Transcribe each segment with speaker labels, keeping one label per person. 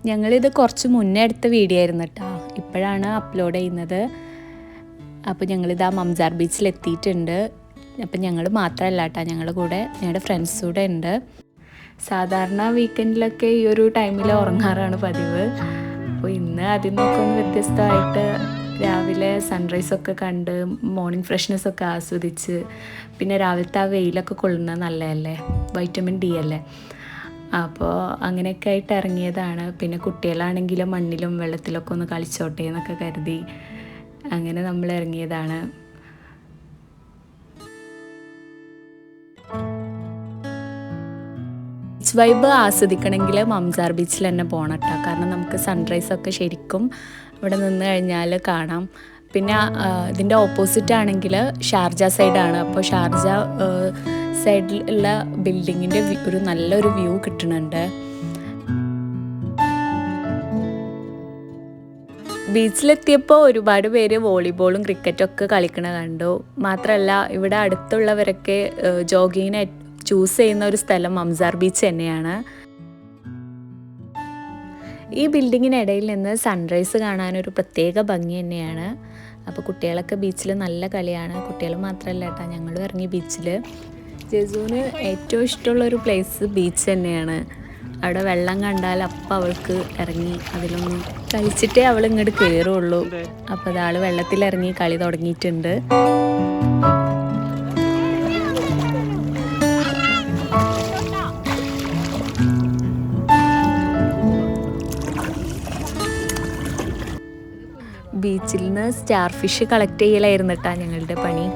Speaker 1: ഞങ്ങളിത് കുറച്ച് മുന്നേ എടുത്ത വീഡിയോ ആയിരുന്നു കേട്ടോ, ഇപ്പോഴാണ് അപ്ലോഡ് ചെയ്യുന്നത്. അപ്പോൾ ഞങ്ങളിത് ആ മംസാർ ബീച്ചിലെത്തിയിട്ടുണ്ട്. അപ്പം ഞങ്ങൾ മാത്രമല്ല കേട്ടോ, ഞങ്ങളുടെ കൂടെ ഞങ്ങളുടെ ഫ്രണ്ട്സ് കൂടെ ഉണ്ട്. സാധാരണ വീക്കെൻഡിലൊക്കെ ഈ ഒരു ടൈമിൽ ഉറങ്ങാറാണ് പതിവ്. അപ്പോൾ ഇന്ന് അതിൽ നിന്നൊക്കെ ഒന്ന് വ്യത്യസ്തമായിട്ട് രാവിലെ സൺറൈസൊക്കെ കണ്ട് മോർണിംഗ് ഫ്രഷ്നെസ്സൊക്കെ ആസ്വദിച്ച്, പിന്നെ രാവിലത്തെ ആ വെയിലൊക്കെ കൊള്ളുന്നത് നല്ലതല്ലേ, വൈറ്റമിൻ ഡി അല്ലേ. അപ്പോൾ അങ്ങനെയൊക്കെ ആയിട്ട് ഇറങ്ങിയതാണ്. പിന്നെ കുട്ടികളാണെങ്കിലും മണ്ണിലും വെള്ളത്തിലൊക്കെ ഒന്ന് കളിച്ചോട്ടെ എന്നൊക്കെ കരുതി അങ്ങനെ നമ്മൾ ഇറങ്ങിയതാണ്. ബീച്ച് വൈബ് ആസ്വദിക്കണമെങ്കിൽ മംസാർ ബീച്ചിൽ തന്നെ പോകണം കേട്ടോ. കാരണം നമുക്ക് സൺറൈസൊക്കെ ശരിക്കും ഇവിടെ നിന്ന് കഴിഞ്ഞാൽ കാണാം. പിന്നെ ഇതിൻ്റെ ഓപ്പോസിറ്റ് ആണെങ്കിൽ ഷാർജ സൈഡാണ്. അപ്പോൾ ഷാർജ സൈഡിലുള്ള ബിൽഡിങ്ങിൻ്റെ ഒരു നല്ലൊരു വ്യൂ കിട്ടുന്നുണ്ട്. ബീച്ചിലെത്തിയപ്പോൾ ഒരുപാട് പേര് വോളിബോളും ക്രിക്കറ്റൊക്കെ കളിക്കണ കണ്ടു. മാത്രമല്ല ഇവിടെ അടുത്തുള്ളവരൊക്കെ ജോഗിങ്ങിനെ ചൂസ് ചെയ്യുന്ന ഒരു സ്ഥലം മംസാർ ബീച്ച് തന്നെയാണ്. ഈ ബിൽഡിങ്ങിനിടയിൽ നിന്ന് സൺറൈസ് കാണാനൊരു പ്രത്യേക ഭംഗി തന്നെയാണ്. അപ്പോൾ കുട്ടികളൊക്കെ ബീച്ചിൽ നല്ല കളിയാണ്. കുട്ടികൾ മാത്രമല്ല കേട്ടോ, ഞങ്ങളും ഇറങ്ങി ബീച്ചിൽ. ജെസൂന് ഏറ്റവും ഇഷ്ടമുള്ളൊരു പ്ലേസ് ബീച്ച് തന്നെയാണ്. അവിടെ വെള്ളം കണ്ടാൽ അപ്പം അവൾക്ക് ഇറങ്ങി അതിലൊന്ന് കളിച്ചിട്ടേ അവൾ ഇങ്ങോട്ട് കയറുള്ളൂ. അപ്പോൾ അതാൾ വെള്ളത്തിലിറങ്ങി കളി തുടങ്ങിയിട്ടുണ്ട്. ബീച്ചിൽ നിന്ന് സ്റ്റാർ ഫിഷ് കളക്ട് ചെയ്യലായിരുന്നു കേട്ടോ ഞങ്ങളുടെ പണി.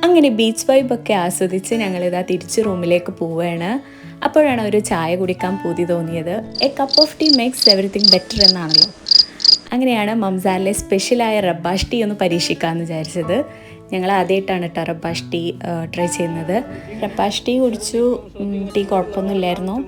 Speaker 1: അങ്ങനെ ബീച്ച് വൈബൊക്കെ ആസ്വദിച്ച് ഞങ്ങളിതാ തിരിച്ച് റൂമിലേക്ക് പോവുകയാണ്. അപ്പോഴാണ് ഒരു ചായ കുടിക്കാൻ പൂതി തോന്നിയത്. A cup of tea makes everything better എന്നാണല്ലോ. അങ്ങനെയാണ് മംസാറിലെ സ്പെഷ്യലായ റബ്ബാഷ് ടീ ഒന്ന് പരീക്ഷിക്കാമെന്ന് വിചാരിച്ചത്. ഞങ്ങൾ ആദ്യമായിട്ടാണ് കേട്ടോ റബ്ബാഷ് ടീ ട്രൈ ചെയ്യുന്നത്. റബ്ബാഷ് ടീ കുടിച്ചു, ടീ കുഴപ്പമൊന്നുമില്ലായിരുന്നു.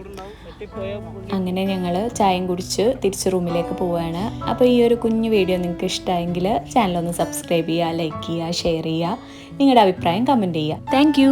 Speaker 1: അങ്ങനെ ഞങ്ങൾ ചായയും കുടിച്ച് തിരിച്ച് റൂമിലേക്ക് പോവുകയാണ്. അപ്പോൾ ഈ ഒരു കുഞ്ഞു വീഡിയോ നിങ്ങൾക്ക് ഇഷ്ടമായെങ്കിൽ ചാനലൊന്ന് സബ്സ്ക്രൈബ് ചെയ്യുക, ലൈക്ക് ചെയ്യുക, ഷെയർ ചെയ്യുക, നിങ്ങളുടെ അഭിപ്രായം കമൻറ്റ് ചെയ്യുക. താങ്ക്